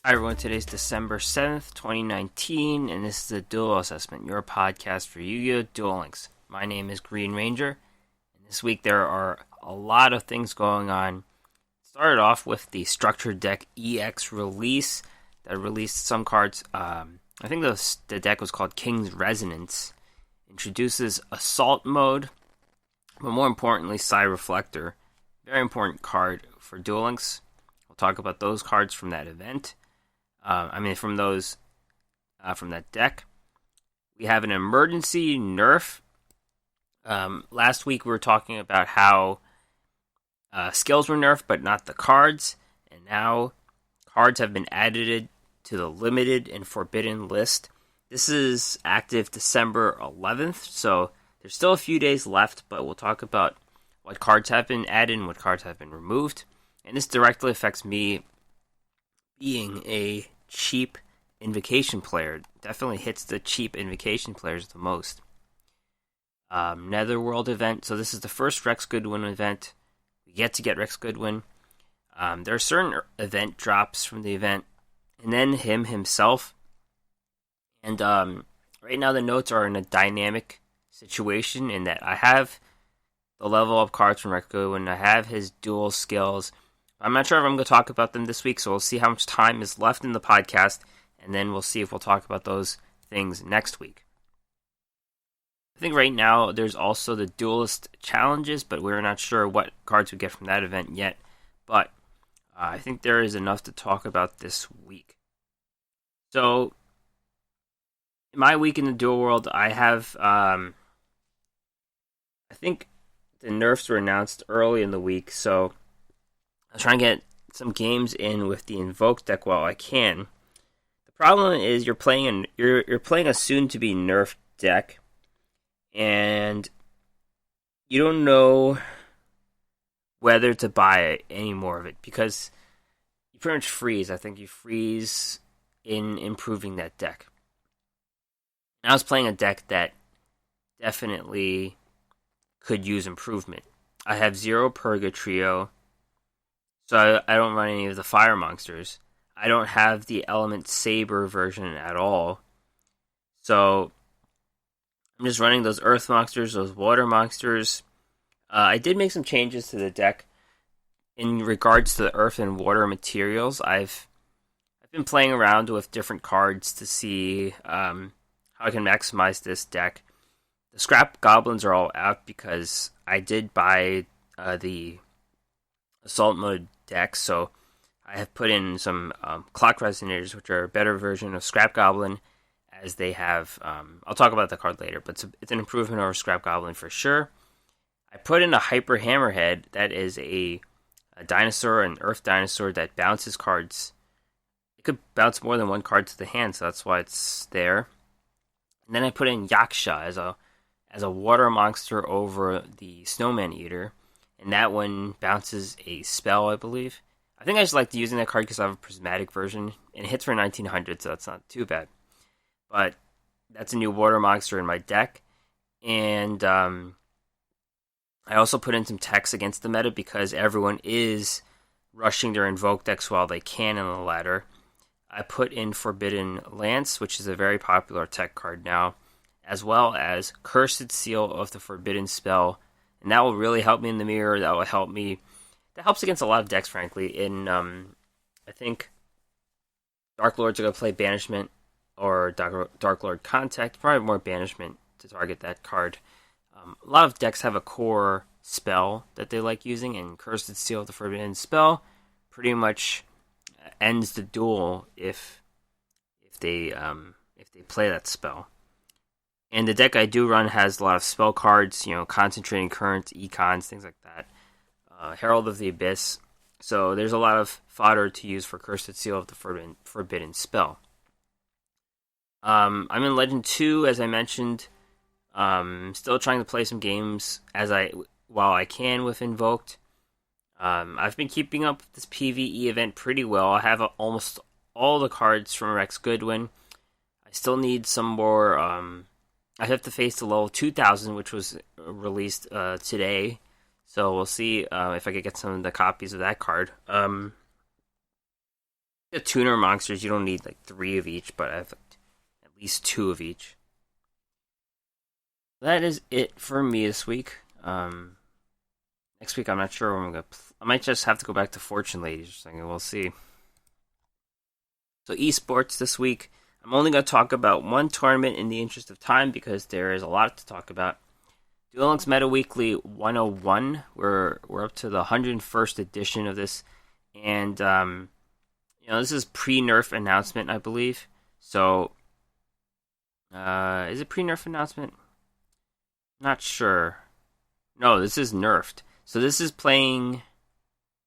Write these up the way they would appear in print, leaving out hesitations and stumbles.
Hi everyone, today's December 7th, 2019, and this is the Duel Assessment, your podcast for Yu-Gi-Oh! Duel Links. My name is Green Ranger, and this week there are a lot of things going on. Started off with the Structured Deck EX release that released some cards. I think the deck was called King's Resonance. Introduces Assault Mode, but more importantly, Side Reflector. Very important card for Duel Links. We'll talk about those cards from that event. From that deck. We have an emergency nerf. Last week we were talking about how skills were nerfed, but not the cards. And now cards have been added to the limited and forbidden list. This is active December 11th, so there's still a few days left, but we'll talk about what cards have been added and what cards have been removed. And this directly affects me being a cheap invocation player. Definitely hits the cheap invocation players the most. Netherworld event. So this is the first Rex Goodwin event. We get to get Rex Goodwin. There are certain event drops from the event, and then him himself. And right now the notes are in a dynamic situation in that I have the level up cards from Rex Goodwin. I have his dual skills. I'm not sure if I'm going to talk about them this week, so we'll see how much time is left in the podcast, and then we'll see if we'll talk about those things next week. I think right now there's also the Duelist Challenges, but we're not sure what cards we get from that event yet. But I think there is enough to talk about this week. So, in my week in the Duel World, I have, I think the nerfs were announced early in the week, so I'm trying to get some games in with the Invoke deck while I can. The problem is you're playing a soon-to-be nerfed deck, and you don't know whether to buy any more of it because you pretty much freeze. I think you freeze in improving that deck. I was playing a deck that definitely could use improvement. I have 0 Purgatrio. So I don't run any of the fire monsters. I don't have the Element Saber version at all. So I'm just running those earth monsters, those water monsters. I did make some changes to the deck in regards to the earth and water materials. I've been playing around with different cards to see how I can maximize this deck. The scrap goblins are all out because I did buy the Assault Mode deck, so I have put in some Clock Resonators, which are a better version of Scrap Goblin, as they have, I'll talk about the card later, but it's an improvement over Scrap Goblin for sure. I put in a Hyper Hammerhead, that is a dinosaur, an Earth dinosaur that bounces cards. It could bounce more than one card to the hand, so that's why it's there. And then I put in Yugioh as a water monster over the Snowman Eater. And that one bounces a spell, I believe. I think I just like using that card because I have a prismatic version. And it hits for 1900, so that's not too bad. But that's a new water monster in my deck. And I also put in some text against the meta because everyone is rushing their Invoke decks while they can in the ladder. I put in Forbidden Lance, which is a very popular tech card now, as well as Cursed Seal of the Forbidden Spell. And that will really help me in the mirror. That will help me. That helps against a lot of decks, frankly. I think Dark Lords are going to play Banishment or Dark Lord Contact. Probably more Banishment to target that card. A lot of decks have a core spell that they like using, and Cursed Seal of the Forbidden Spell pretty much ends the duel if they play that spell. And the deck I do run has a lot of spell cards, Concentrating Currents, Econs, things like that. Herald of the Abyss. So there's a lot of fodder to use for Cursed Seal of the Forbidden Spell. I'm in Legend 2, as I mentioned. Still trying to play some games while I can with Invoked. I've been keeping up with this PvE event pretty well. I have almost all the cards from Rex Goodwin. I still need some more. I have to face the level 2000, which was released today. So we'll see if I can get some of the copies of that card. The tuner monsters, you don't need like 3 of each, but I have at least 2 of each. That is it for me this week. Next week, I'm not sure when I'm gonna. I might just have to go back to Fortune Ladies or something. We'll see. So esports this week. I'm only gonna talk about one tournament in the interest of time because there is a lot to talk about. Duel Links Meta Weekly 101. We're up to the 101st edition of this, and this is pre-nerf announcement, I believe. So, is it pre-nerf announcement? Not sure. No, this is nerfed. So this is playing.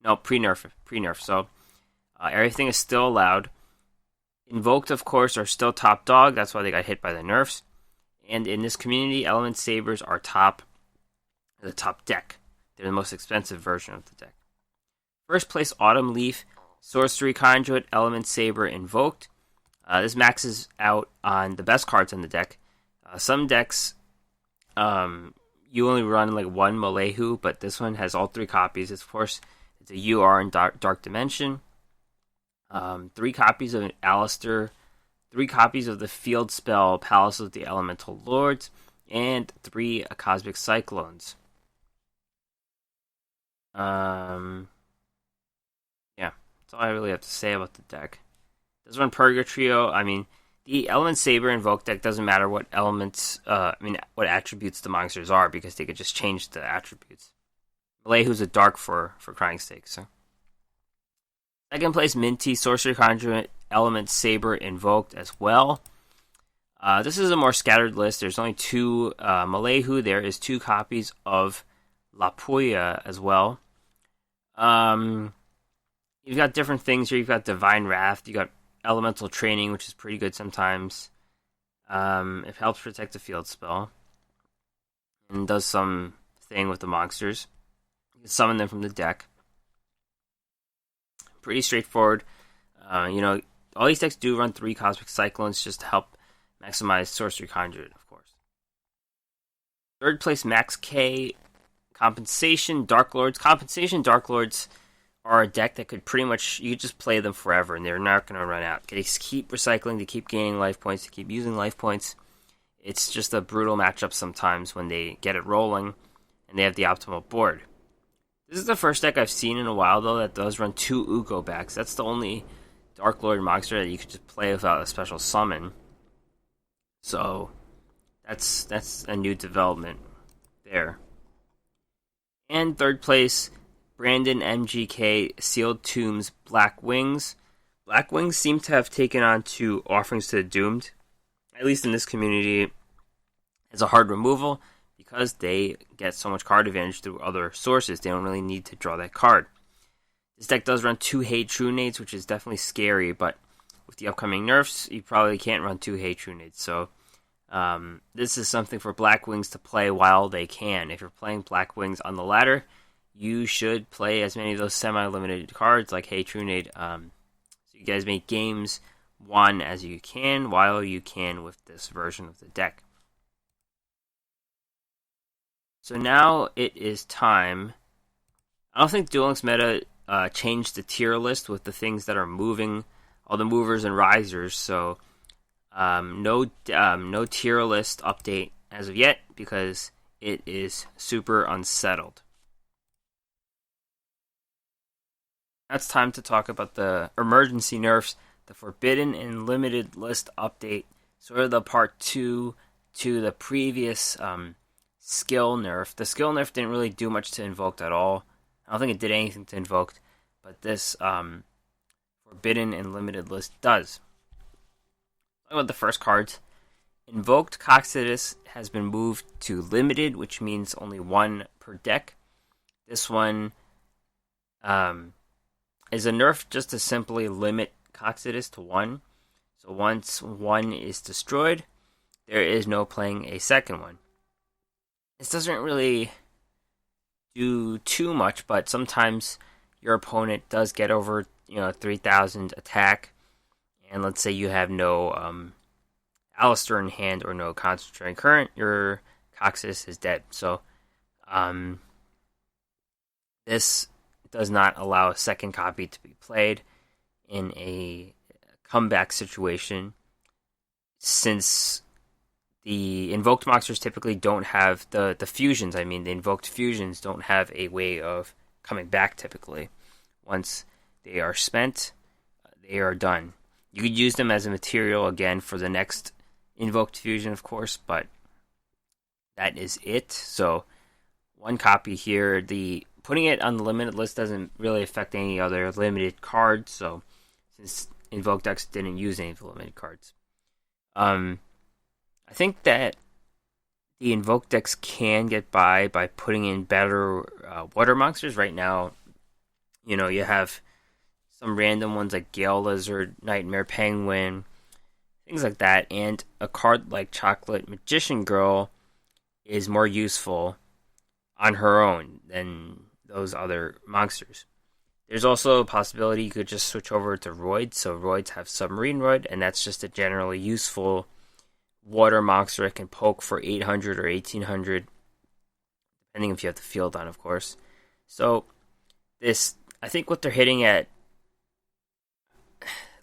No, pre-nerf. So everything is still allowed. Invoked, of course, are still top dog. That's why they got hit by the nerfs. And in this community, Element Sabers are the top deck. They're the most expensive version of the deck. First place, Autumn Leaf, Sorcery Conduit, Element Saber, Invoked. This maxes out on the best cards in the deck. Some decks, you only run like one Malehu, but this one has all 3 copies. Of course, it's a UR in Dark Dimension. 3 copies of an Alistair, 3 copies of the field spell Palace of the Elemental Lords, and 3 Cosmic Cyclones. Yeah, that's all I really have to say about the deck. Does run Purgatrio. I mean, the Element Saber Invoke deck doesn't matter what elements, what attributes the monsters are, because they could just change the attributes. Malehu's a dark for crying sake, so. Second place, Minty, Sorcery Conduit, Element Saber Invoked as well. This is a more scattered list. There's only 2 Malehu. There is 2 copies of La Puya as well. You've got different things here. You've got Divine Wrath. You got Elemental Training, which is pretty good sometimes. It helps protect the field spell. And does some thing with the monsters. You can summon them from the deck. Pretty straightforward. All these decks do run 3 Cosmic Cyclones just to help maximize Sorcery Conduit, of course. Third place, Max K, Compensation Dark Lords. Compensation Dark Lords are a deck that could pretty much, you could just play them forever and they're not going to run out. They keep recycling, they keep gaining life points, they keep using life points. It's just a brutal matchup sometimes when they get it rolling and they have the optimal board. This is the first deck I've seen in a while, though, that does run 2 Uko backs. That's the only Dark Lord monster that you could just play without a special summon. So, that's a new development there. And third place, Brandon MGK, Sealed Tombs, Black Wings. Black Wings seem to have taken on to Offerings to the Doomed, at least in this community, as a hard removal, because they get so much card advantage through other sources. They don't really need to draw that card. This deck does run 2 Hey True Nades, which is definitely scary, but with the upcoming nerfs, you probably can't run 2 Hey True Nades. So this is something for Black Wings to play while they can. If you're playing Black Wings on the ladder, you should play as many of those semi-limited cards like Hey True Nade. So you guys make games 1 as you can while you can with this version of the deck. So now it is time. I don't think Duel Links Meta changed the tier list with the things that are moving, all the movers and risers. So no tier list update as of yet because it is super unsettled. Now it's time to talk about the emergency nerfs, the Forbidden and Limited list update, sort of the part 2 to the previous skill nerf. The skill nerf didn't really do much to Invoked at all. I don't think it did anything to Invoked, but this Forbidden and Limited list does. Talking about the first cards, Invoked Coxidus has been moved to Limited, which means only 1 per deck. This one is a nerf just to simply limit Coxidus to 1. So once 1 is destroyed, there is no playing a second one. This doesn't really do too much, but sometimes your opponent does get over 3,000 attack, and let's say you have no Alistair in hand or no Concentrating Current, your Coxidus is dead. So this does not allow a second copy to be played, in a comeback situation, since the invoked monsters typically don't have the fusions. I mean, the invoked fusions don't have a way of coming back typically. Once they are spent, they are done. You could use them as a material again for the next invoked fusion, of course, but that is it. So, one copy here. The putting it on the limited list doesn't really affect any other limited cards. So, since invoked decks didn't use any of the limited cards, I think that the invoked decks can get by putting in better water monsters. Right now, you have some random ones like Gale Lizard, Nightmare Penguin, things like that, and a card like Chocolate Magician Girl is more useful on her own than those other monsters. There's also a possibility you could just switch over to Roids. So Roids have Submarine Roid, and that's just a generally useful water monster that can poke for 800 or 1800, depending if you have the field on, of course. So I think what they're hitting at,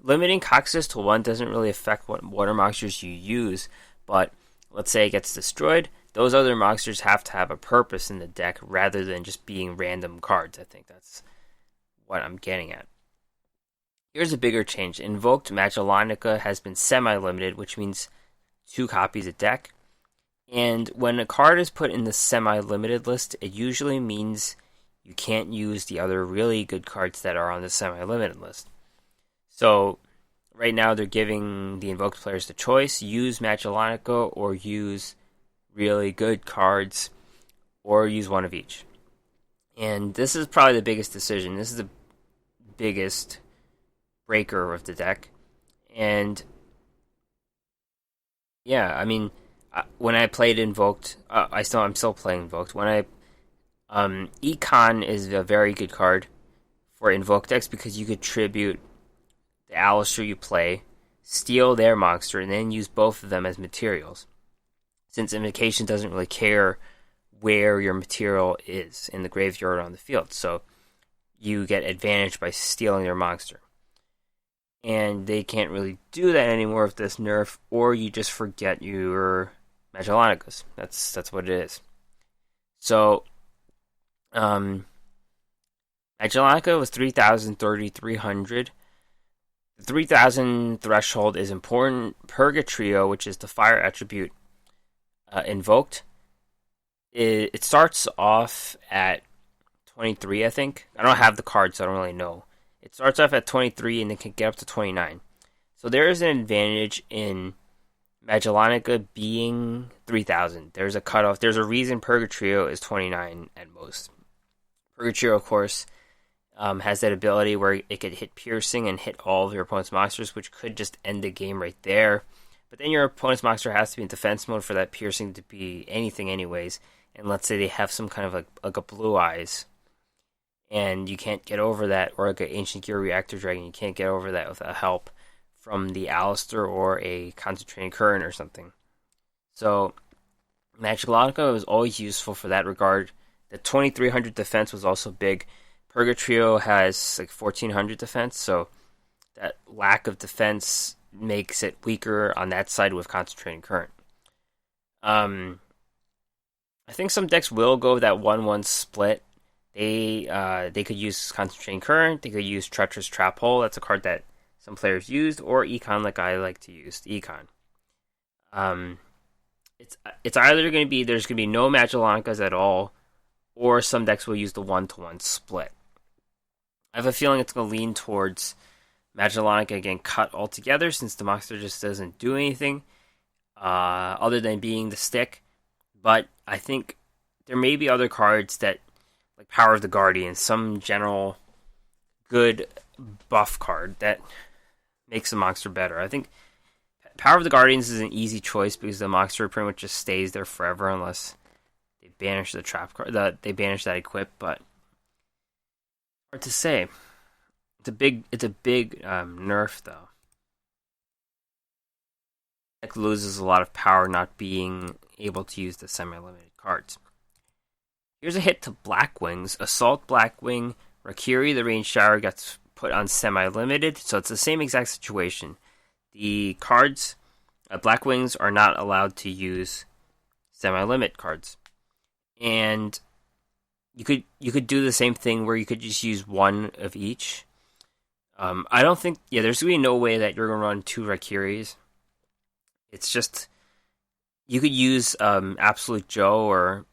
limiting Coxus to 1 doesn't really affect what water monsters you use, but let's say it gets destroyed, those other monsters have to have a purpose in the deck rather than just being random cards. I think that's what I'm getting at. Here's a bigger change. Invoked Magellanica has been semi-limited, which means 2 copies a deck. And when a card is put in the semi-limited list, it usually means you can't use the other really good cards that are on the semi-limited list. So, right now they're giving the invoked players the choice: use Magellanica or use really good cards, or use one of each. And this is probably the biggest decision. This is the biggest breaker of the deck. And yeah, I mean, when I played Invoked, I'm still playing Invoked. Econ is a very good card for Invoked decks because you could tribute the Alistair you play, steal their monster, and then use both of them as materials. Since Invocation doesn't really care where your material is in the graveyard or on the field, so you get advantage by stealing their monster. And they can't really do that anymore with this nerf, or you just forget your Magellanicas. That's what it is. So, Magellanica was 3,000, 3,300. The 3,000 threshold is important. Purgatrio, which is the fire attribute invoked, it starts off at 23, I think. I don't have the card, so I don't really know. It starts off at 23 and it can get up to 29. So there is an advantage in Magellanica being 3,000. There's a cutoff. There's a reason Purgatrio is 29 at most. Purgatrio, of course, has that ability where it could hit piercing and hit all of your opponent's monsters, which could just end the game right there. But then your opponent's monster has to be in defense mode for that piercing to be anything anyways. And let's say they have some kind of like a Blue Eyes, and you can't get over that, or like an Ancient Gear Reactor Dragon, you can't get over that without help from the Alistair or a Concentrating Current or something. So Magellanica was always useful for that regard. The 2,300 defense was also big. Purgatrio has like 1,400 defense, so that lack of defense makes it weaker on that side with Concentrating Current. I think some decks will go that 1-1 split. They could use Concentrating Current, they could use Treacherous Trap Hole, that's a card that some players used, or Econ, like I like to use, Econ. It's either going to be, there's going to be no Magellanicas at all, or some decks will use the 1-to-1 split. I have a feeling it's going to lean towards Magellanica getting cut altogether, since the monster just doesn't do anything other than being the stick. But I think there may be other cards that, like Power of the Guardian, some general good buff card that makes the monster better. I think Power of the Guardians is an easy choice because the monster pretty much just stays there forever unless they banish the trap card. They banish that equip, but hard to say. It's a big nerf though. Deck loses a lot of power not being able to use the semi-limited cards. Here's a hit to Blackwings. Assault Blackwing. Rakiri, the Rain Shower, gets put on semi-limited, so it's the same exact situation. The cards, Black Wings are not allowed to use semi-limit cards. And you could do the same thing where you could just use one of each. I don't think, there's going to be no way that you're going to run 2 Rakiris. It's just, you could use Absolute Joe, or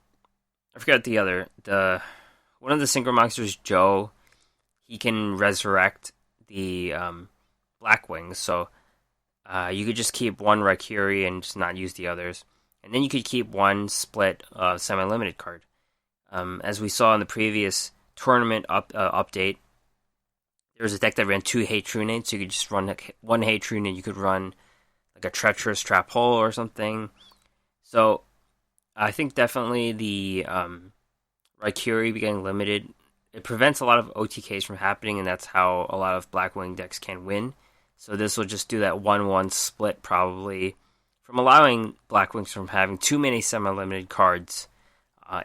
I forgot one of the synchro monsters, Joe. He can resurrect the Black Wings, so you could just keep one Rakiri and just not use the others. And then you could keep one split semi-limited card. As we saw in the previous tournament update, there was a deck that ran 2 Hate Trunade, so you could just run one Hate Trunade. You could run like a Treacherous Trap Hole or something. So I think definitely the Raikiri getting limited, it prevents a lot of OTKs from happening, and that's how a lot of Blackwing decks can win. So this will just do that 1-1 split, probably, from allowing Blackwings from having too many semi-limited cards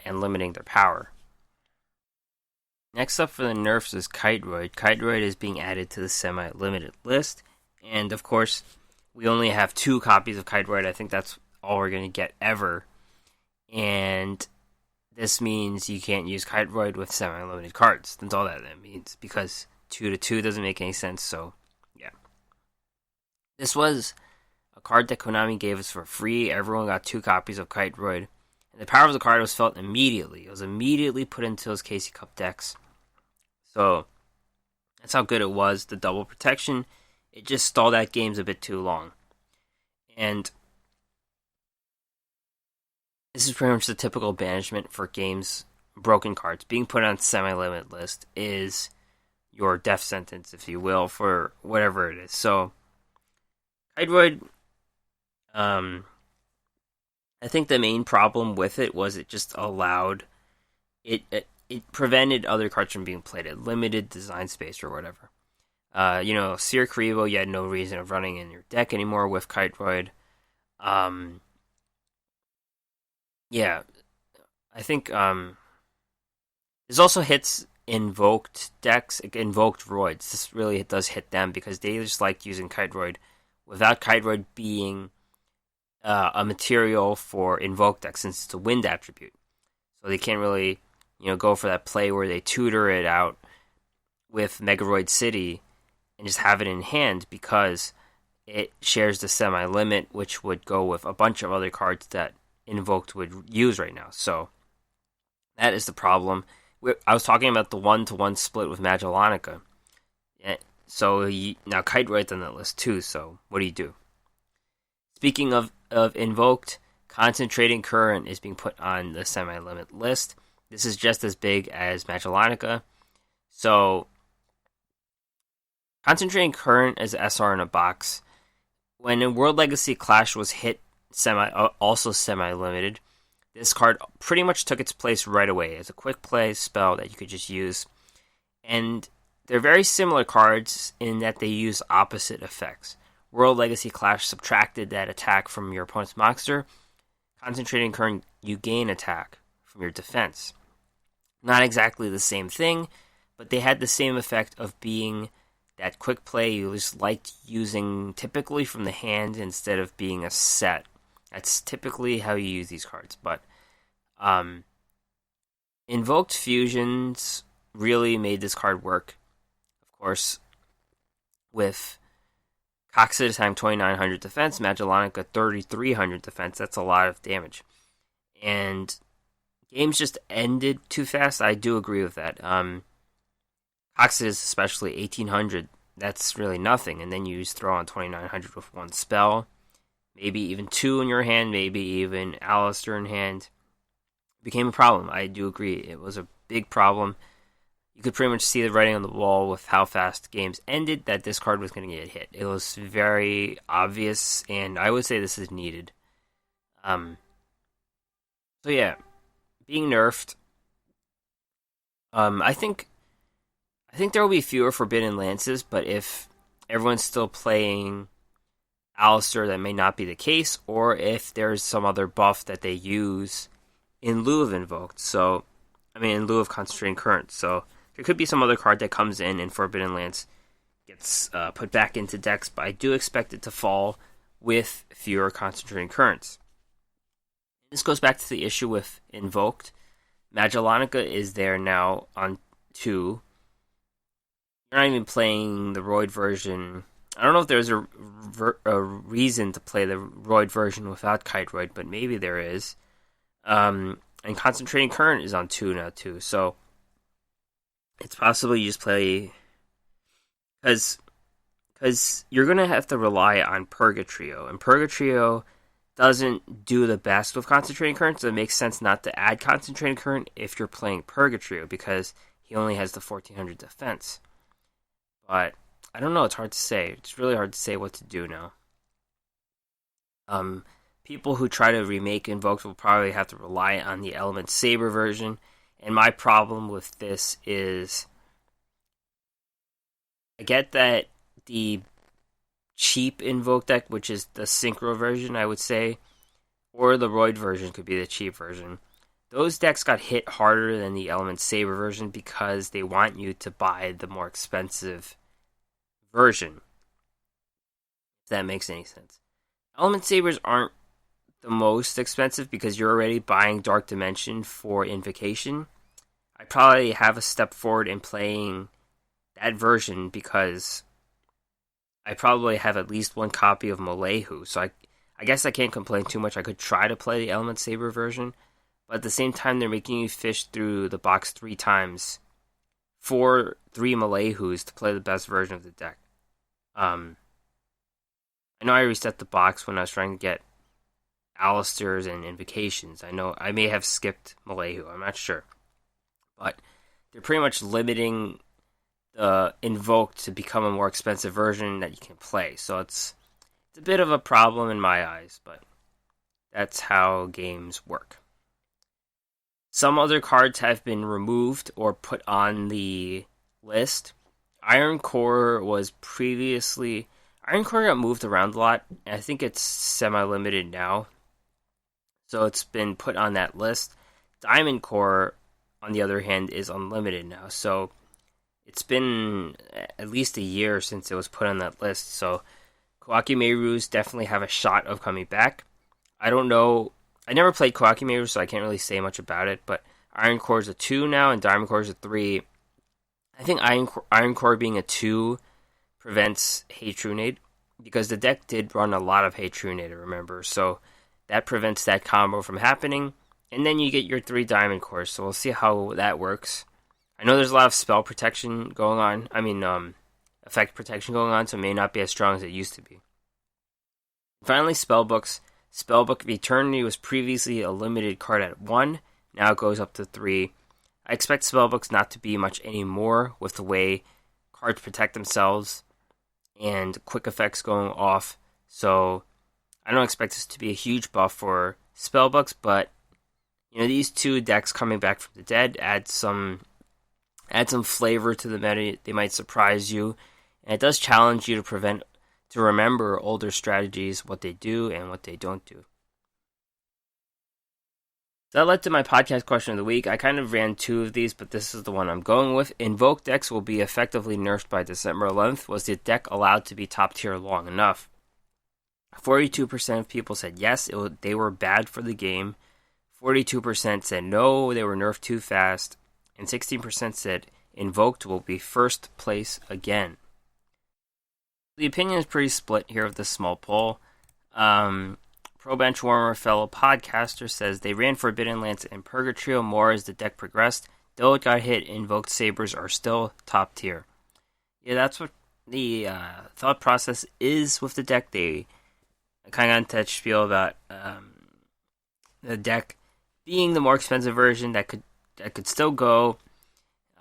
and limiting their power. Next up for the nerfs is Kiteroid. Kiteroid is being added to the semi-limited list, and of course, we only have 2 copies of Kiteroid. I think that's all we're going to get ever. And this means you can't use Kiteroid with semi-limited cards. That's all that means, because 2-2 doesn't make any sense, so yeah. This was a card that Konami gave us for free. Everyone got 2 copies of Kiteroid. And the power of the card was felt immediately. It was immediately put into those Casey Cup decks. So that's how good it was. The double protection, it just stalled out games a bit too long. And this is pretty much the typical banishment for games, broken cards. Being put on semi-limit list is your death sentence, if you will, for whatever it is. So, Hydroid, I think the main problem with it was it just allowed, it prevented other cards from being played. It limited design space or whatever. Seer Karibo, you had no reason of running in your deck anymore with Kiteroid. I think this also hits invoked decks, invoked Roids. This really does hit them because they just like using Kiteroid without Kiteroid being a material for invoked decks, since it's a wind attribute. So they can't really, go for that play where they tutor it out with Megaroid City and just have it in hand, because it shares the semi-limit, which would go with a bunch of other cards that invoked would use right now. So that is the problem. I was talking about the 1-to-1 split with Magellanica. So now Kiteroid's on that list too, so what do you do? Speaking of invoked, Concentrating Current is being put on the semi-limit list. This is just as big as Magellanica. So Concentrating Current is SR in a box. When a World Legacy Clash was hit also semi-limited, this card pretty much took its place right away as a quick play spell that you could just use. And they're very similar cards in that they use opposite effects. World Legacy Clash subtracted that attack from your opponent's monster. Concentrating Current, you gain attack from your defense. Not exactly the same thing, but they had the same effect of being that quick play you just liked using typically from the hand instead of being a set. That's typically how you use these cards. But Invoked Fusions really made this card work. Of course, with Cox's time 2900 defense, Magellanica 3300 defense. That's a lot of damage. And games just ended too fast. I do agree with that. Cox's, especially 1800, that's really nothing. And then you just throw on 2900 with one spell. Maybe even 2 in your hand, maybe even Alistair in hand. It became a problem. I do agree. It was a big problem. You could pretty much see the writing on the wall with how fast games ended that this card was going to get hit. It was very obvious, and I would say this is needed. So yeah, being nerfed. I think there will be fewer Forbidden Lances, but if everyone's still playing Alistair, that may not be the case, or if there's some other buff that they use in lieu of Invoked. So, in lieu of Concentrating Current. So, there could be some other card that comes in and Forbidden Lance gets put back into decks, but I do expect it to fall with fewer concentrating currents. This goes back to the issue with Invoked. Magellanica is there now on 2. You're not even playing the Roid version. I don't know if there's a reason to play the Roid version without Kiteroid, but maybe there is. And Concentrating Current is on 2 now too, so it's possible you just play... Because you're going to have to rely on Purgatrio, and Purgatrio doesn't do the best with Concentrating Current, so it makes sense not to add Concentrating Current if you're playing Purgatrio, because he only has the 1400 defense. But, I don't know, it's hard to say. It's really hard to say what to do now. People who try to remake Invoked will probably have to rely on the Element Saber version, and my problem with this is... I get that the cheap Invoke deck, which is the Synchro version, I would say, or the Roid version could be the cheap version. Those decks got hit harder than the Element Saber version because they want you to buy the more expensive version. If that makes any sense. Element Sabers aren't the most expensive because you're already buying Dark Dimension for Invocation. I probably have a step forward in playing that version because I probably have at least one copy of Molehu, so I guess I can't complain too much. I could try to play the Element Saber version, but at the same time they're making you fish through the box 3 times for 3 Molehus to play the best version of the deck. I know I reset the box when I was trying to get Alistairs and Invocations. I know I may have skipped Molehu, I'm not sure. But they're pretty much limiting Invoked to become a more expensive version that you can play. So it's a bit of a problem in my eyes, but that's how games work. Some other cards have been removed or put on the list. Iron Core got moved around a lot, and I think it's semi-limited now. So it's been put on that list. Diamond Core, on the other hand, is unlimited now. So it's been at least a year since it was put on that list, so Koakimeirus definitely have a shot of coming back. I don't know. I never played Koakimeirus, so I can't really say much about it, but Iron Core is a 2 now, and Diamond Core is a 3. I think Iron Core being a 2 prevents Hatrunade, because the deck did run a lot of Hatrunade, I remember, so that prevents that combo from happening, and then you get your 3 Diamond Cores, so we'll see how that works. I know there's a lot of spell protection going on. Effect protection going on, so it may not be as strong as it used to be. Finally, Spellbooks. Spellbook of Eternity was previously a limited card at 1. Now it goes up to 3. I expect Spellbooks not to be much anymore with the way cards protect themselves and quick effects going off. So I don't expect this to be a huge buff for Spellbooks, but these 2 decks coming back from the dead add some flavor to the meta. They might surprise you, and it does challenge you to remember older strategies, what they do and what they don't do. So that led to my podcast question of the week. I kind of ran 2 of these, but this is the one I'm going with. Invoke decks will be effectively nerfed by December 11th. Was the deck allowed to be top tier long enough? 42% of people said yes, they were bad for the game. 42% said no, they were nerfed too fast. And 16% said Invoked will be first place again. The opinion is pretty split here of this small poll. Pro Benchwarmer fellow podcaster says they ran Forbidden Lance and Purgatrio more as the deck progressed. Though it got hit, Invoked Sabers are still top tier. Yeah, that's what the thought process is with the deck. They kind of got into that spiel about the deck being the more expensive version that could still go.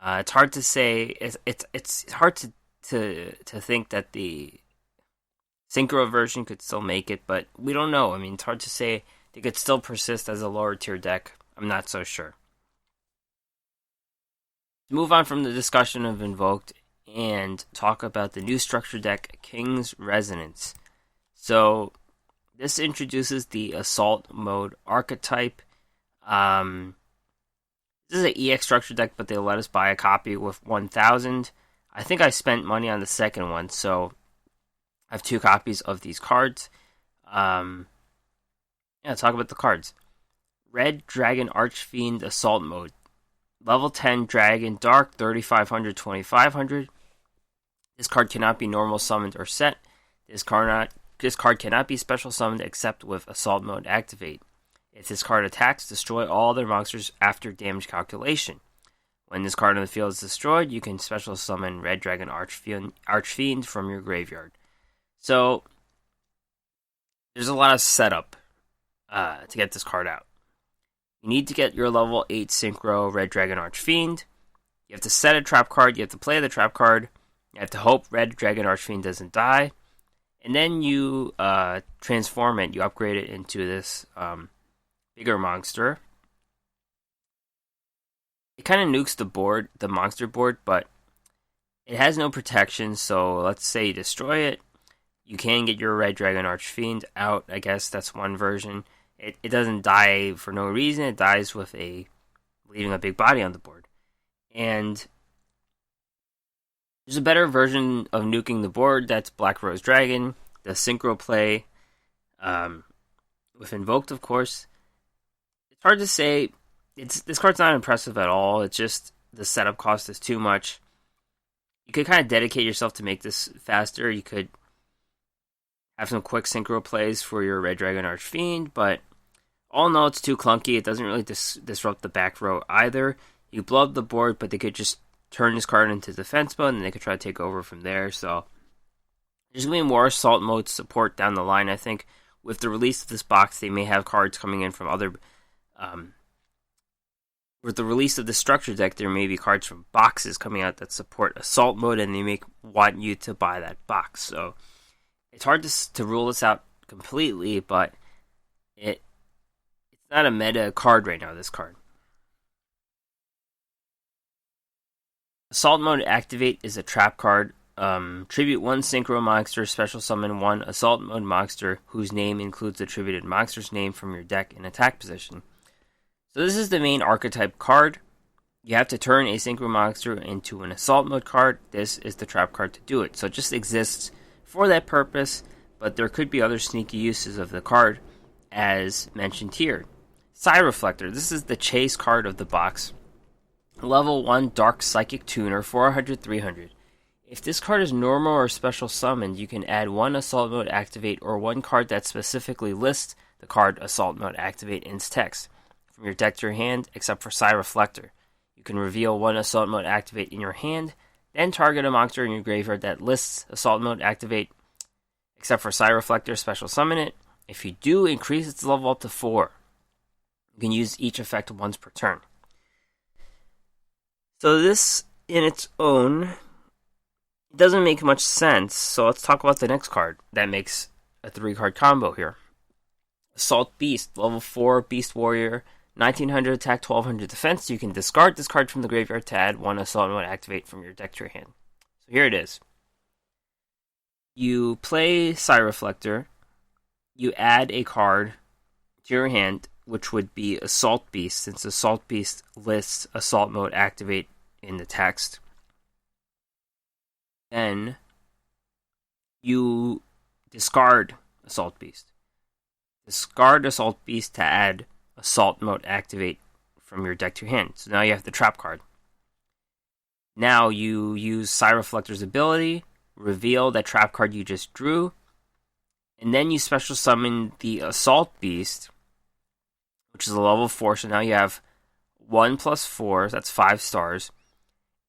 It's hard to say. It's hard to think that the Synchro version could still make it, but we don't know. It's hard to say. They could still persist as a lower tier deck. I'm not so sure. To move on from the discussion of Invoked and talk about the new structure deck, King's Resonance. So this introduces the Assault mode archetype. This is an EX structure deck, but they let us buy a copy with 1,000. I think I spent money on the second one, so I have 2 copies of these cards. Talk about the cards. Red Dragon Archfiend Assault Mode. Level 10 Dragon Dark, 3,500, 2,500. This card cannot be normal summoned or set. This card cannot be special summoned except with Assault Mode activate. If this card attacks, destroy all other monsters after damage calculation. When this card on the field is destroyed, you can special summon Red Dragon Archfiend from your graveyard. So, there's a lot of setup to get this card out. You need to get your level 8 Synchro Red Dragon Archfiend. You have to set a trap card. You have to play the trap card. You have to hope Red Dragon Archfiend doesn't die. And then you transform it. You upgrade it into this bigger monster. It kind of nukes the monster board, but it has no protection. So let's say you destroy it. You can get your Red Dragon Archfiend out. I guess that's one version. It doesn't die for no reason. It dies with leaving a big body on the board. And there's a better version of nuking the board. That's Black Rose Dragon. The synchro play with Invoked, of course. It's hard to say. This card's not impressive at all. It's just the setup cost is too much. You could kind of dedicate yourself to make this faster. You could have some quick synchro plays for your Red Dragon Archfiend, but all in all, it's too clunky. It doesn't really disrupt the back row either. You blow up the board, but they could just turn this card into defense mode, and they could try to take over from there. So there's going to be more Assault Mode support down the line, I think. With the release of this box, they may have cards coming in from other... with the release of the structure deck, there may be cards from boxes coming out that support Assault Mode, and they may want you to buy that box. So it's hard to rule this out completely, but it's not a meta card right now, this card. Assault Mode Activate is a trap card. Tribute 1 Synchro Monster, special summon 1 Assault Mode Monster whose name includes the attributed monster's name from your deck in attack position. So this is the main archetype card. You have to turn a Synchro Monster into an Assault Mode card. This is the trap card to do it. So it just exists for that purpose, but there could be other sneaky uses of the card, as mentioned here. Psy Reflector. This is the chase card of the box. Level 1 Dark Psychic Tuner, 400, 300. If this card is normal or special summoned, you can add 1 Assault Mode Activate or 1 card that specifically lists the card Assault Mode Activate in its text from your deck to your hand, except for Psy Reflector. You can reveal 1 Assault Mode Activate in your hand, then target a monster in your graveyard that lists Assault Mode Activate, except for Psy Reflector, special summon it. If you do, increase its level up to 4. You can use each effect once per turn. So this, in its own, doesn't make much sense. So let's talk about the next card that makes a 3-card combo here. Assault Beast, level 4 Beast Warrior, 1900 attack, 1200 defense. You can discard this card from the graveyard to add 1 Assault Mode Activate from your deck to your hand. So here it is. You play Psy Reflector. You add a card to your hand, which would be Assault Beast, since Assault Beast lists Assault Mode Activate in the text. Then you discard Assault Beast. Discard Assault Beast to add Assault Mode Activate from your deck to your hand. So now you have the trap card. Now you use Psy Reflector's ability, reveal that trap card you just drew, and then you special summon the Assault Beast, which is a level 4, so now you have 1 plus 4, that's 5 stars,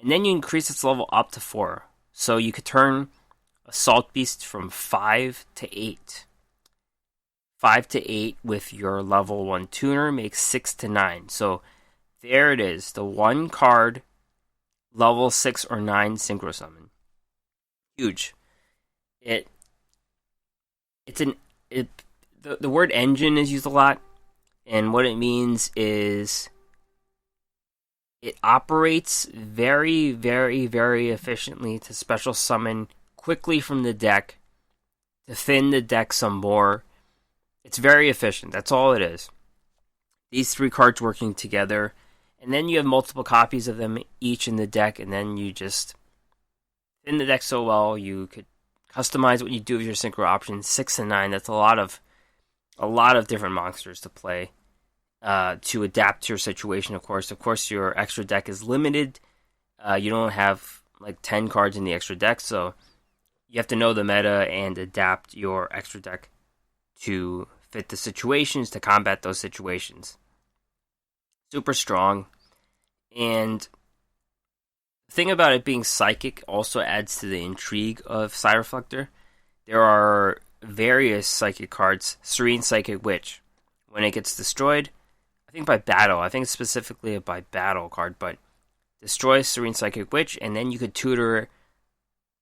and then you increase its level up to 4. So you could turn Assault Beast from 5 to 8. 5 to 8 with your level 1 tuner makes 6 to 9. So there it is, the 1 card level 6 or 9 synchro summon. Huge. The word engine is used a lot, and what it means is it operates very, very, very efficiently to special summon quickly from the deck, to thin the deck some more. It's very efficient. That's all it is. These 3 cards working together, And then you have multiple copies of them each in the deck, and then you just in the deck so well you could customize what you do with your synchro options. 6 and 9. That's a lot of different monsters to play to adapt to your situation. Of course, your extra deck is limited. You don't have like 10 cards in the extra deck, so you have to know the meta and adapt your extra deck to fit the situations, to combat those situations. Super strong. And the thing about it being psychic also adds to the intrigue of Psyreflector. There are various psychic cards. Serene Psychic Witch. When it gets destroyed, I think by battle, I think it's specifically a by battle card, but destroy Serene Psychic Witch, and then you could tutor,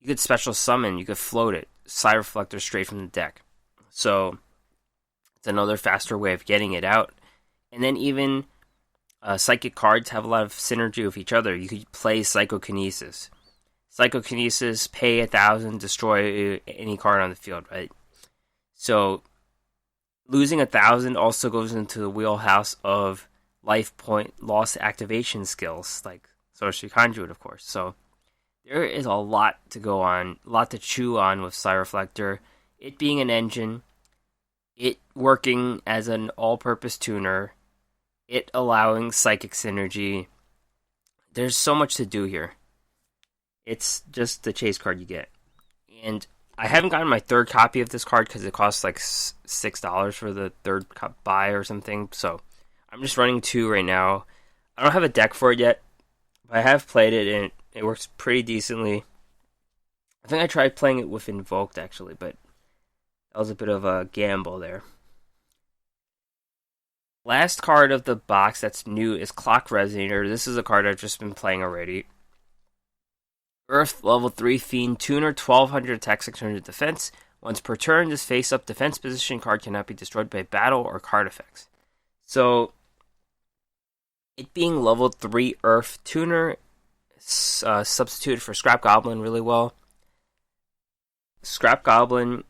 you could special summon, you could float it, Psyreflector straight from the deck. So it's another faster way of getting it out. And then even psychic cards have a lot of synergy with each other. You could play Psychokinesis. Psychokinesis, pay 1,000, destroy any card on the field, right? So losing 1,000 also goes into the wheelhouse of life point loss activation skills, like Sorcery Conduit, of course. So there is a lot to go on, a lot to chew on with Psyreflector. It being an engine, it working as an all-purpose tuner, it allowing psychic synergy. There's so much to do here. It's just the chase card you get. And I haven't gotten my third copy of this card because it costs like $6 for the third buy or something. So I'm just running 2 right now. I don't have a deck for it yet, but I have played it and it works pretty decently. I think I tried playing it with Invoked actually, but that was a bit of a gamble there. Last card of the box that's new is Clock Resonator. This is a card I've just been playing already. Earth level 3 Fiend Tuner, 1200 attack, 600 defense. Once per turn, this face-up defense position card cannot be destroyed by battle or card effects. So, it being level 3 Earth Tuner, substituted for Scrap Goblin really well. Scrap Goblin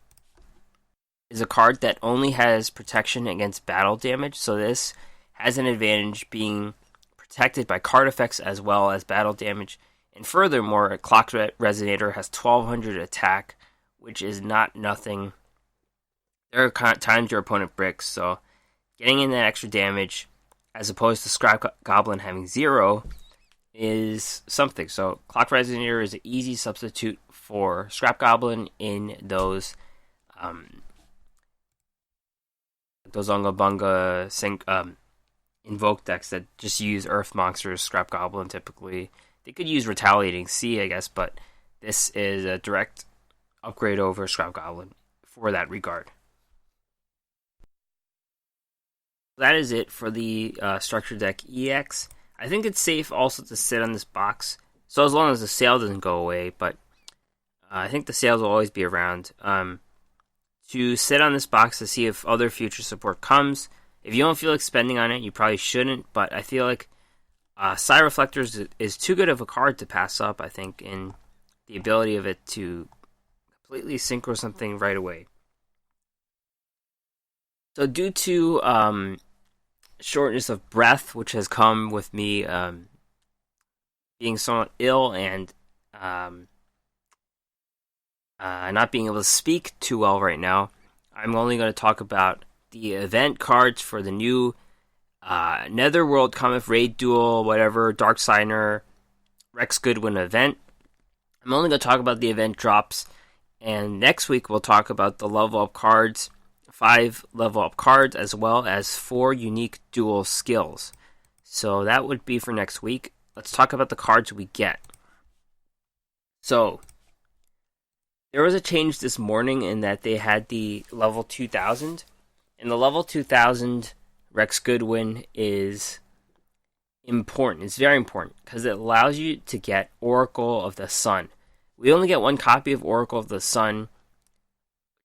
is a card that only has protection against battle damage, so this has an advantage being protected by card effects as well as battle damage. And furthermore, Clock Resonator has 1200 attack, which is not nothing. There are times your opponent bricks, so getting in that extra damage, as opposed to Scrap Goblin having 0, is something. So Clock Resonator is an easy substitute for Scrap Goblin in those Unga Bunga Invoke decks that just use Earth monsters, Scrap Goblin typically. They could use Retaliating Sea, I guess, but this is a direct upgrade over Scrap Goblin for that regard. That is it for the Structure Deck EX. I think it's safe also to sit on this box, so as long as the sale doesn't go away, but I think the sales will always be around. To sit on this box to see if other future support comes. If you don't feel like spending on it, you probably shouldn't, but I feel like Psyreflector is too good of a card to pass up, I think, in the ability of it to completely synchro something right away. So due to shortness of breath, which has come with me being somewhat ill and not being able to speak too well right now, I'm only going to talk about the event cards for the new Netherworld, Cometh, Raid Duel, whatever, Dark Signer, Rex Goodwin event. I'm only going to talk about the event drops, and next week we'll talk about the level up cards, 5 level up cards, as well as 4 unique duel skills. So that would be for next week. Let's talk about the cards we get. So, there was a change this morning in that they had the level 2000. And the level 2000 Rex Goodwin is important. It's very important because it allows you to get Oracle of the Sun. We only get 1 copy of Oracle of the Sun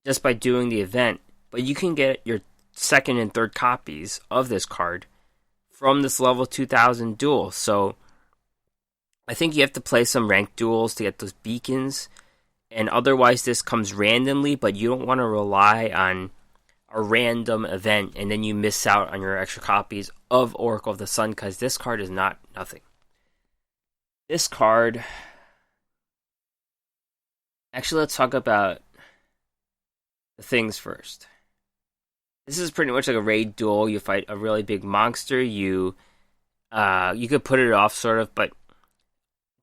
just by doing the event, but you can get your 2nd and 3rd copies of this card from this level 2000 duel. So I think you have to play some ranked duels to get those beacons, and otherwise this comes randomly, but you don't want to rely on a random event, and then you miss out on your extra copies of Oracle of the Sun, because this card is not nothing. This card... Actually, let's talk about the things first. This is pretty much like a raid duel. You fight a really big monster. You could put it off, sort of, but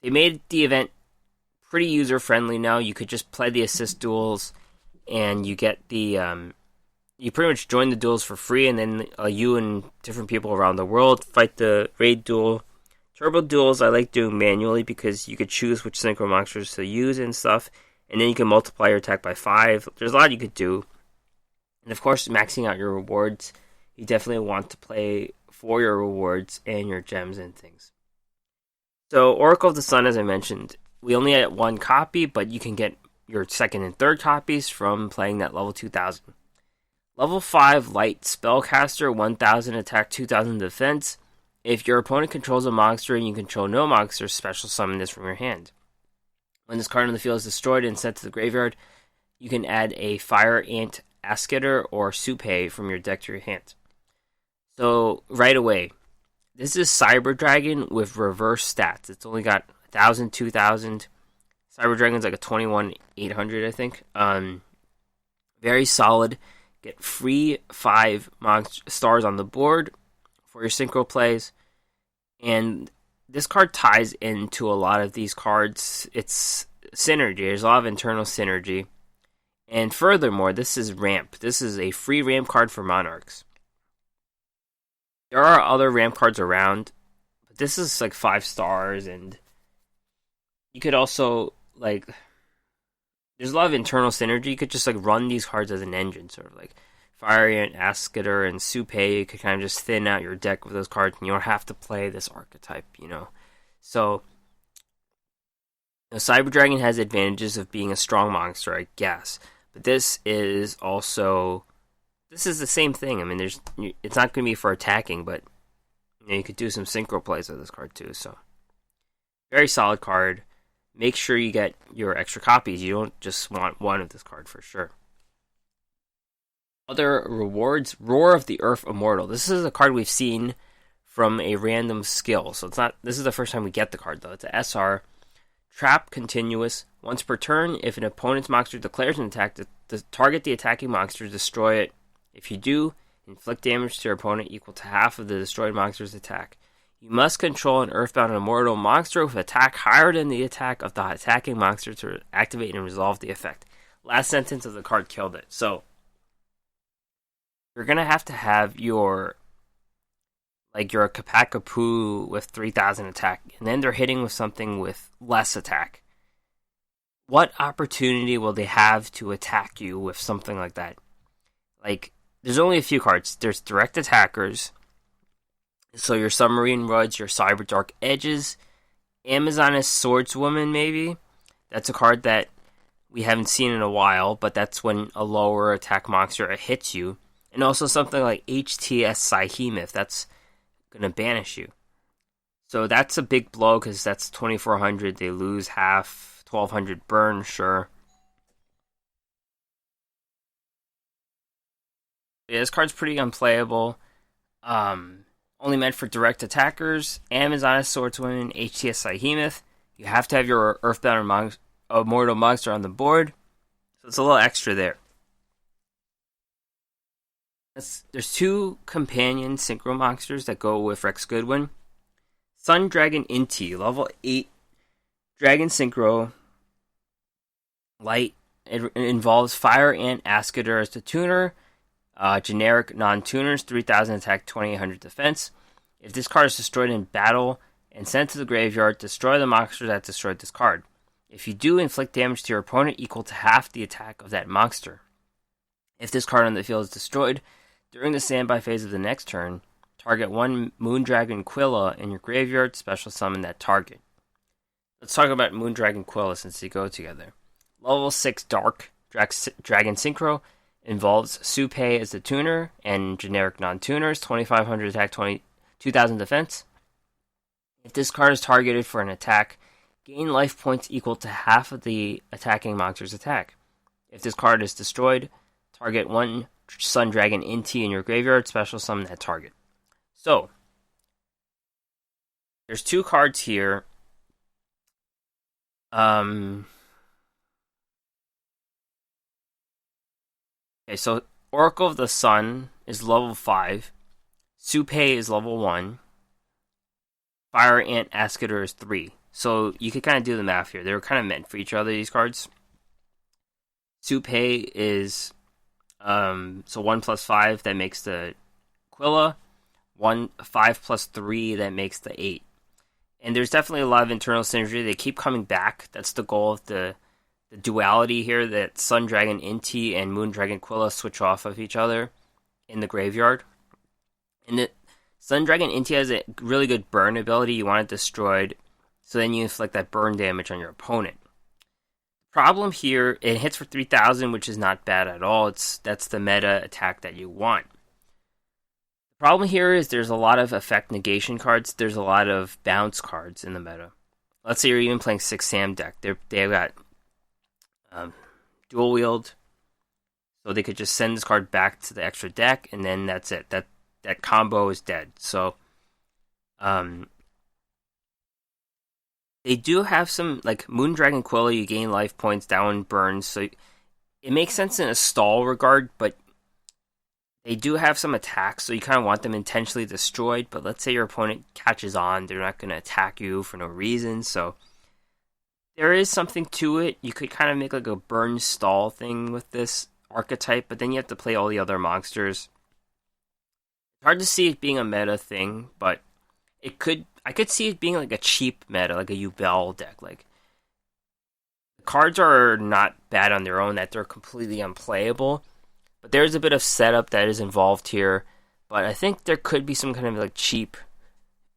they made the event pretty user-friendly now. You could just play the assist duels, and you get the... you pretty much join the duels for free, and then you and different people around the world fight the raid duel. Turbo duels I like doing manually because you could choose which synchro monsters to use and stuff, and then you can multiply your attack by 5. There's a lot you could do. And of course, maxing out your rewards. You definitely want to play for your rewards and your gems and things. So, Oracle of the Sun, as I mentioned, we only had 1 copy, but you can get your second and third copies from playing that level 2000. Level 5 Light Spellcaster, 1000 attack, 2000 defense. If your opponent controls a monster and you control no monsters, special summon this from your hand. When this card on the field is destroyed and sent to the graveyard, you can add a Fire Ant Asketer or Supe from your deck to your hand. So, right away, this is Cyber Dragon with reverse stats. It's only got 1000, 2000. Cyber Dragon's like a 21,800, I think. Very solid. Get free 5 stars on the board for your synchro plays. And this card ties into a lot of these cards. It's synergy. There's a lot of internal synergy. And furthermore, this is ramp. This is a free ramp card for Monarchs. There are other ramp cards around, but this is like 5 stars, and you could also, like, there's a lot of internal synergy. You could just like run these cards as an engine, sort of like Fire Ant, Asketer, and Supe. You could kind of just thin out your deck with those cards, and you don't have to play this archetype, So, Cyber Dragon has advantages of being a strong monster, I guess. But this is the same thing. I mean, it's not going to be for attacking, but you could do some synchro plays with this card too. So, very solid card. Make sure you get your extra copies. You don't just want 1 of this card for sure. Other rewards: Roar of the Earth Immortal. This is a card we've seen from a random skill. So it's not. This is the first time we get the card though. It's a SR. Trap continuous. Once per turn, if an opponent's monster declares an attack, target the attacking monster, destroy it. If you do, inflict damage to your opponent equal to half of the destroyed monster's attack. You must control an Earthbound Immortal monster with attack higher than the attack of the attacking monster to activate and resolve the effect. Last sentence of the card killed it. So, you're going to have your Kapakapu with 3000 attack, and then they're hitting with something with less attack. What opportunity will they have to attack you with something like that? Like, there's only a few cards. There's direct attackers, so your Submarine Rods, your Cyber Dark Edges, Amazoness Swordswoman maybe. That's a card that we haven't seen in a while, but that's when a lower attack monster hits you. And also something like HTS Sihemith, that's going to banish you. So that's a big blow because that's 2400. They lose half, 1200 burn, sure. Yeah, this card's pretty unplayable. Only meant for direct attackers. Amazoness Swordswoman, HTS Sihemith. You have to have your Earthbound Immortal monster on the board. So it's a little extra there. There's 2 companion synchro monsters that go with Rex Goodwin. Sun Dragon Inti, level 8 Dragon Synchro. Light. It involves Fire Ant Asketer as the tuner. Generic non-tuners, 3000 attack, 2800 defense. If this card is destroyed in battle and sent to the graveyard, destroy the monster that destroyed this card. If you do, inflict damage to your opponent equal to half the attack of that monster. If this card on the field is destroyed, during the standby phase of the next turn, target 1 Moondragon Quilla in your graveyard, special summon that target. Let's talk about Moondragon Quilla since they go together. Level 6 Dark Dragon Synchro involves Supe as the tuner and generic non-tuners, 2500 attack, 2000 defense. If this card is targeted for an attack, gain life points equal to half of the attacking monster's attack. If this card is destroyed, target 1 Sun Dragon Inti in your graveyard, special summon that target. So, there's 2 cards here. Okay, so Oracle of the Sun is level 5. Supei is level 1. Fire Ant Ascator is 3. So you could kind of do the math here. They were kind of meant for each other, these cards. Supei is so 1 plus 5, that makes the Quilla. 5 plus 3, that makes the 8. And there's definitely a lot of internal synergy. They keep coming back. That's the goal of the duality here, that Sun Dragon Inti and Moon Dragon Quilla switch off of each other in the graveyard. And the Sun Dragon Inti has a really good burn ability. You want it destroyed, so then you inflict that burn damage on your opponent. Problem here, it hits for 3,000, which is not bad at all. That's the meta attack that you want. The problem here is there's a lot of effect negation cards. There's a lot of bounce cards in the meta. Let's say you're even playing 6 Sam deck. They've got Duel World, so they could just send this card back to the extra deck, and then that's it. That combo is dead. So, they do have some, like Moon Dragon Quilla, you gain life points, that one burns, so it makes sense in a stall regard, but they do have some attacks, so you kind of want them intentionally destroyed, but let's say your opponent catches on, they're not going to attack you for no reason, so there is something to it. You could kind of make like a burn stall thing with this archetype, but then you have to play all the other monsters. It's hard to see it being a meta thing, but I could see it being like a cheap meta, like a Yugioh deck. Like, the cards are not bad on their own, that they're completely unplayable, but there's a bit of setup that is involved here. But I think there could be some kind of like cheap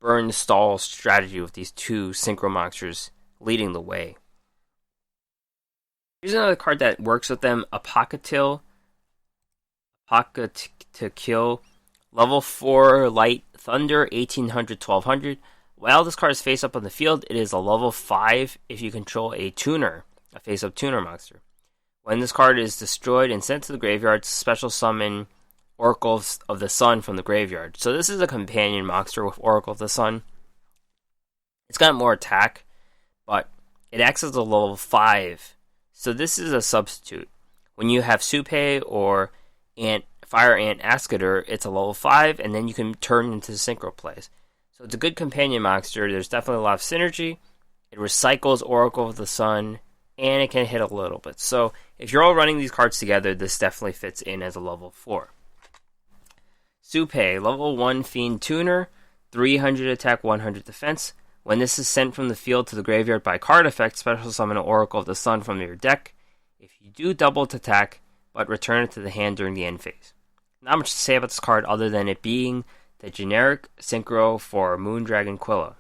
burn stall strategy with these 2 synchro monsters leading the way. Here's another card that works with them, Apakatil, level 4 Light Thunder, 1800, 1200. While this card is face up on the field, it is a level 5 if you control a tuner, a face up tuner monster. When this card is destroyed and sent to the graveyard, special summon Oracle of the Sun from the graveyard. So this is a companion monster with Oracle of the Sun. It's got more attack, but it acts as a level 5. So this is a substitute. When you have Supei or Fire Ant Ascator, it's a level 5, and then you can turn into synchro plays. So it's a good companion monster. There's definitely a lot of synergy. It recycles Oracle of the Sun, and it can hit a little bit. So if you're all running these cards together, this definitely fits in as a level 4. Supei, level 1 Fiend Tuner, 300 attack, 100 defense. When this is sent from the field to the graveyard by card effect, special summon an Oracle of the Sun from your deck. If you do, double to attack, but return it to the hand during the end phase. Not much to say about this card other than it being the generic synchro for Moon Dragon Quilla.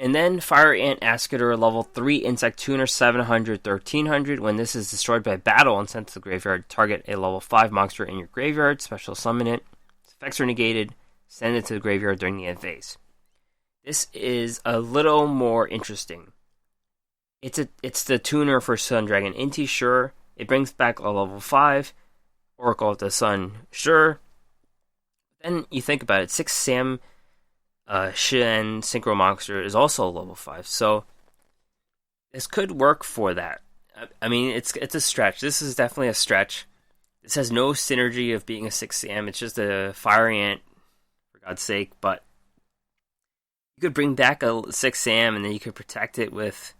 And then Fire Ant Ascator, level 3 Insect Tuner, 700, 1300. When this is destroyed by battle and sent to the graveyard, target a level 5 monster in your graveyard, special summon it. Its effects are negated, send it to the graveyard during the end phase. This is a little more interesting. It's the tuner for Sun Dragon Inti, sure. It brings back a level 5 Oracle of the Sun, sure. Then you think about it, 6 Sam Shen Synchro Monster is also a level 5, so this could work for that. I mean, it's a stretch. This is definitely a stretch. This has no synergy of being a 6 Sam. It's just a Fire Ant, for God's sake, but you could bring back a 6 Sam and then you could protect it with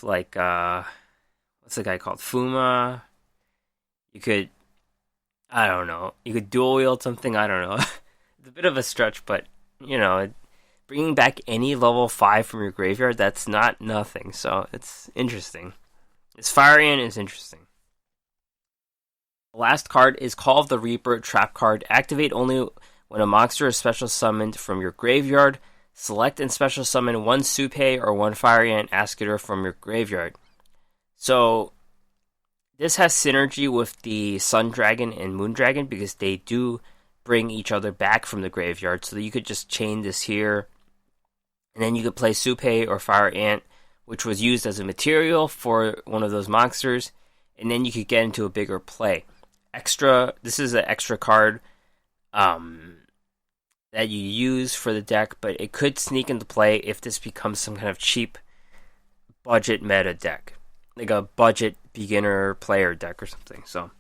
like, what's the guy called? Fuma. You could, I don't know. You could dual wield something, I don't know. It's a bit of a stretch, but, you know, bringing back any level 5 from your graveyard, that's not nothing, so it's interesting. This Fire Ant is interesting. The last card is Call of the Reaper, trap card. Activate only when a monster is special summoned from your graveyard. Select and special summon 1 Supei or 1 Fire Ant Ascator from your graveyard. So, this has synergy with the Sun Dragon and Moon Dragon because they do bring each other back from the graveyard. So that you could just chain this here, and then you could play Supei or Fire Ant which was used as a material for one of those monsters, and then you could get into a bigger play. This is an extra card that you use for the deck, but it could sneak into play if this becomes some kind of cheap budget meta deck, like a budget beginner player deck or something. So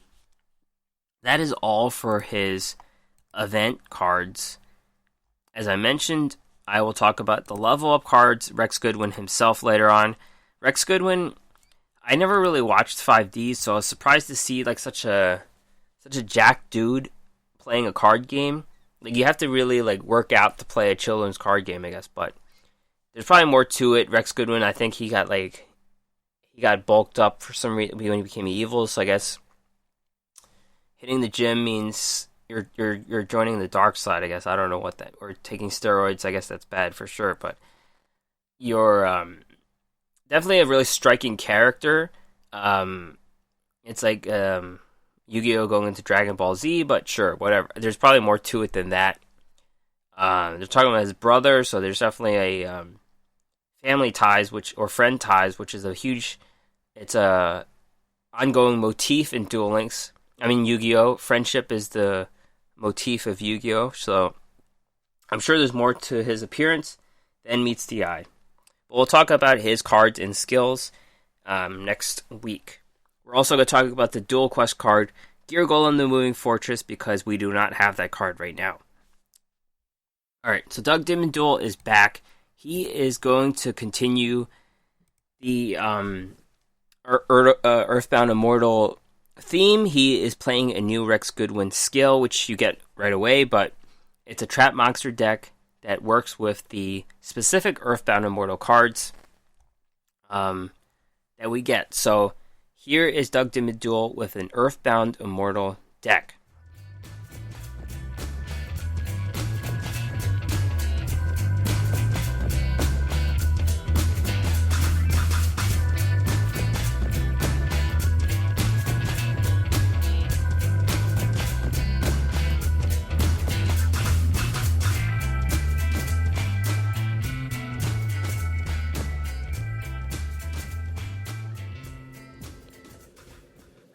that is all for his event cards. As I mentioned, I will talk about the level up cards, Rex Goodwin himself later on. Rex Goodwin, I never really watched 5D, so I was surprised to see like such a jack dude playing a card game. Like, you have to really like work out to play a children's card game, I guess, but there's probably more to it. Rex Goodwin, I think he got bulked up for some reason when he became evil, so I guess hitting the gym means you're joining the dark side, I guess. I don't know what that, or taking steroids, I guess that's bad for sure, but you're definitely a really striking character. It's like Yu-Gi-Oh! Going into Dragon Ball Z, but sure, whatever. There's probably more to it than that. They're talking about his brother, so there's definitely a family ties, or friend ties, which is it's a ongoing motif in Duel Links. I mean, Yu-Gi-Oh! Friendship is the motif of Yu-Gi-Oh! So I'm sure there's more to his appearance than meets the eye. But we'll talk about his cards and skills next week. We're also going to talk about the Duel Quest card, Gear Golem the Moving Fortress, because we do not have that card right now. Alright, so Doug Dimmadule is back. He is going to continue the Earthbound Immortal theme. He is playing a new Rex Goodwin skill, which you get right away, but it's a trap monster deck that works with the specific Earthbound Immortal cards that we get. So here is Doug Dimmadule with an Earthbound Immortal deck.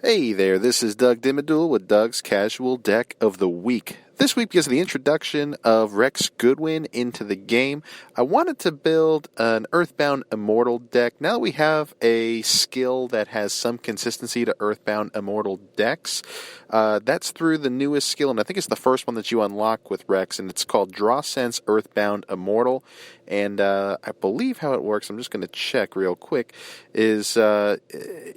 Hey there, this is Doug Dimmadule with Doug's Casual Deck of the Week. This week, because of the introduction of Rex Goodwin into the game, I wanted to build an Earthbound Immortal deck. Now that we have a skill that has some consistency to Earthbound Immortal decks, that's through the newest skill, and I think it's the first one that you unlock with Rex, and it's called Draw Sense Earthbound Immortal. And I believe how it works, I'm just going to check real quick, is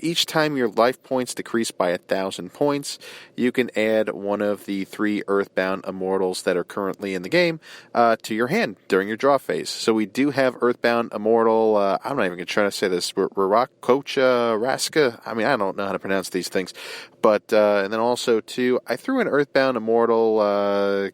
each time your life points decrease by 1,000 points, you can add one of the 3 Earthbound Immortals that are currently in the game to your hand during your draw phase. So we do have Earthbound Immortal, I'm not even going to try to say this, Wiraqocha, Rasca, I mean, I don't know how to pronounce these things. But, and then also, too, I threw in Earthbound Immortal,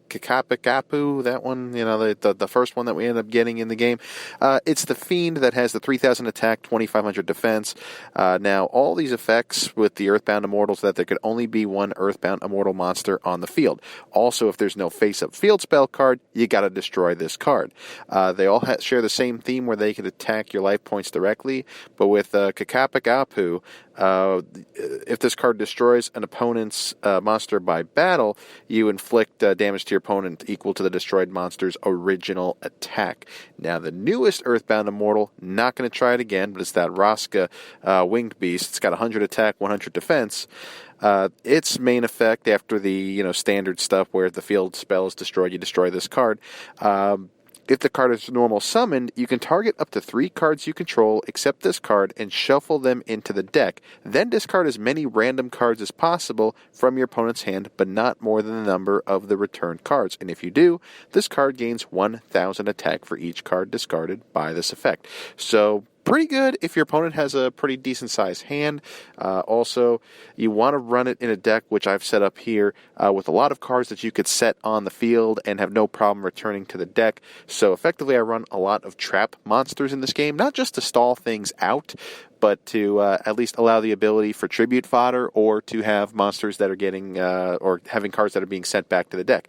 Kakapikapu, that one, you know, the first one that we ended up getting in the game. It's the Fiend that has the 3,000 attack, 2,500 defense. Now, all these effects with the Earthbound Immortals, that there could only be one Earthbound Immortal monster on the field. Also, if there's no face-up field spell card, you gotta destroy this card. They all share the same theme where they can attack your life points directly, but with Kakapikapu, if this card destroys an opponent's monster by battle, you inflict damage to your opponent equal to the destroyed monster's original attack. Now, the newest Earthbound Immortal, not going to try it again, but it's that Rasca winged beast. It's got 100 attack, 100 defense. Its main effect, after the standard stuff where the field spell is destroyed, you destroy this card. If the card is normal summoned, you can target up to 3 cards you control, except this card, and shuffle them into the deck. Then discard as many random cards as possible from your opponent's hand, but not more than the number of the returned cards. And if you do, this card gains 1,000 attack for each card discarded by this effect. So, pretty good if your opponent has a pretty decent sized hand. Also, you want to run it in a deck, which I've set up here, with a lot of cards that you could set on the field and have no problem returning to the deck. So effectively, I run a lot of trap monsters in this game, not just to stall things out, but to at least allow the ability for tribute fodder or to have monsters that are getting or having cards that are being sent back to the deck.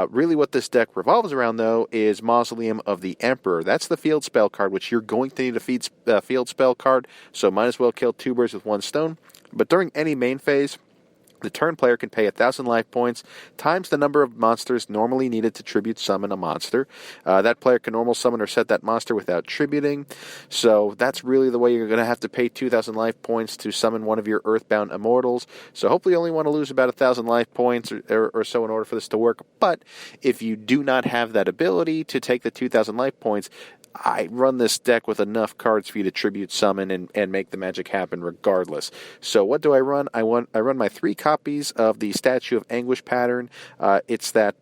Really what this deck revolves around, though, is Mausoleum of the Emperor. That's the field spell card, which you're going to need a field spell card, so might as well kill 2 birds with 1 stone. But during any main phase, the turn player can pay 1,000 life points times the number of monsters normally needed to tribute summon a monster. That player can normal summon or set that monster without tributing. So that's really the way you're going to have to pay 2,000 life points to summon one of your Earthbound Immortals. So hopefully you only want to lose about 1,000 life points or so in order for this to work. But if you do not have that ability to take the 2,000 life points, I run this deck with enough cards for you to tribute summon and make the magic happen regardless. So what do I run? I run my 3 copies of the Statue of Anguish pattern. It's that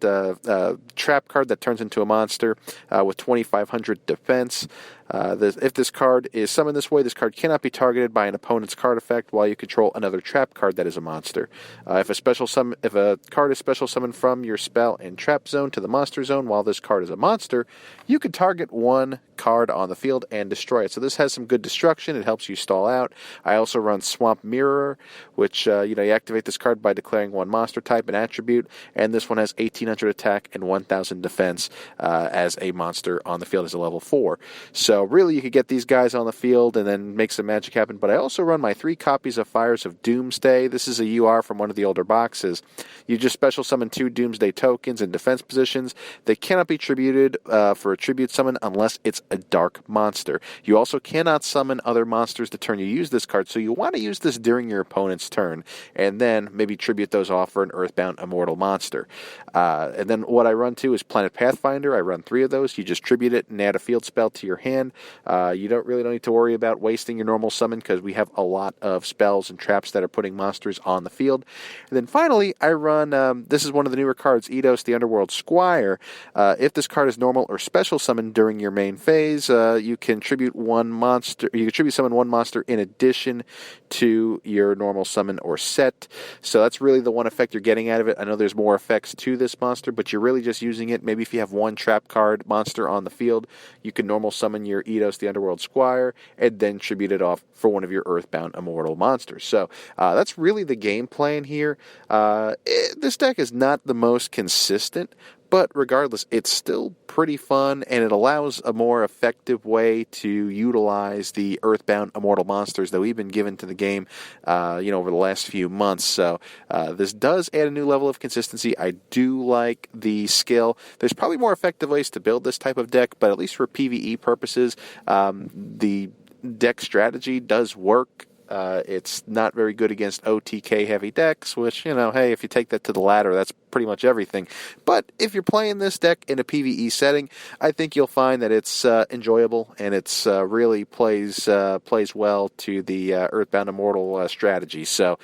trap card that turns into a monster with 2,500 defense. If this card is summoned this way, this card cannot be targeted by an opponent's card effect while you control another trap card that is a monster. If a card is special summoned from your spell and trap zone to the monster zone while this card is a monster, you can target 1 card on the field and destroy it. So this has some good destruction. It helps you stall out. I also run Swamp Mirror, which you activate this card by declaring 1 monster type and attribute, and this one has 1,800 attack and 1,000 defense as a monster on the field as a level 4. So really, you could get these guys on the field and then make some magic happen. But I also run my 3 copies of Fires of Doomsday. This is a UR from one of the older boxes. You just special summon 2 Doomsday tokens in defense positions. They cannot be tributed for a tribute summon unless it's a dark monster. You also cannot summon other monsters the turn you use this card, so you want to use this during your opponent's turn, and then maybe tribute those off for an Earthbound Immortal monster. And then what I run too is Planet Pathfinder. I run 3 of those. You just tribute it and add a field spell to your hand. You don't need to worry about wasting your normal summon because we have a lot of spells and traps that are putting monsters on the field. And then finally, I run, this is one of the newer cards, Eidos, the Underworld Squire. If this card is normal or special summoned during your main phase, you can tribute 1 monster. You can tribute summon 1 monster in addition to your normal summon or set. So that's really the one effect you're getting out of it. I know there's more effects to this monster, but you're really just using it. Maybe if you have 1 trap card monster on the field, you can normal summon your Eidos, the Underworld Squire, and then tribute it off for one of your Earthbound Immortal monsters. So that's really the game plan here. This deck is not the most consistent, but regardless, it's still pretty fun, and it allows a more effective way to utilize the Earthbound Immortal monsters that we've been given to the game, over the last few months. So this does add a new level of consistency. I do like the skill. There's probably more effective ways to build this type of deck, but at least for PvE purposes, the deck strategy does work. It's not very good against OTK heavy decks, which, hey, if you take that to the ladder, that's pretty much everything. But if you're playing this deck in a PvE setting, I think you'll find that it's enjoyable, and it's really plays well to the Earthbound Immortal strategy. So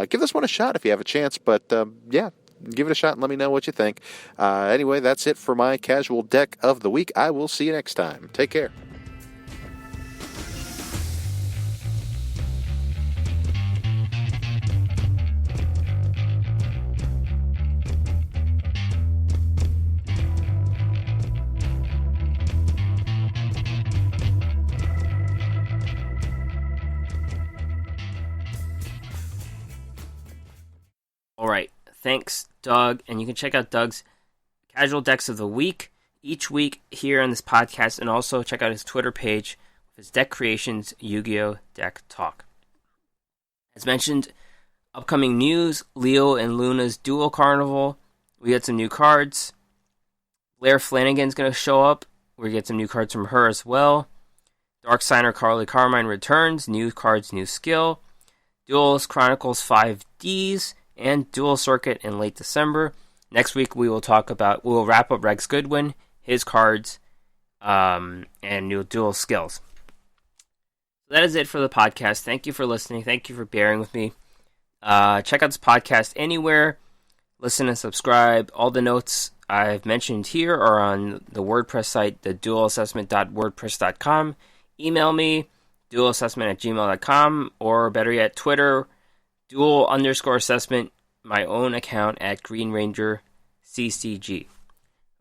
give this one a shot if you have a chance. But give it a shot and let me know what you think. Anyway, that's it for my casual deck of the week. I will see you next time. Take care. All right, thanks, Doug. And you can check out Doug's Casual Decks of the Week each week here on this podcast, and also check out his Twitter page with his deck creations, Yu-Gi-Oh! Deck Talk. As mentioned, upcoming news, Leo and Luna's Duel Carnival. We get some new cards. Blair Flanagan's going to show up. We get some new cards from her as well. Dark Signer Carly Carmine returns. New cards, new skill. Duelist Chronicles 5Ds. And Duel Circuit in late December. Next week we will wrap up Rex Goodwin, his cards, and new duel skills. So that is it for the podcast. Thank you for listening. Thank you for bearing with me. Check out this podcast anywhere. Listen and subscribe. All the notes I've mentioned here are on the WordPress site, theduelassessment.wordpress.com. Email me, duelassessment@gmail.com, or better yet, Twitter, duel_assessment, my own account at Green Ranger CCG.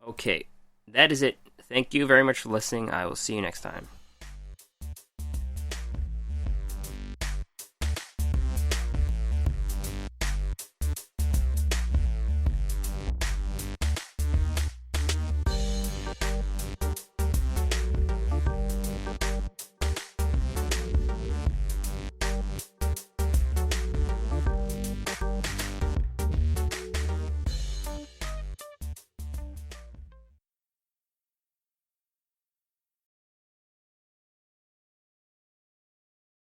Okay, that is it. Thank you very much for listening. I will see you next time.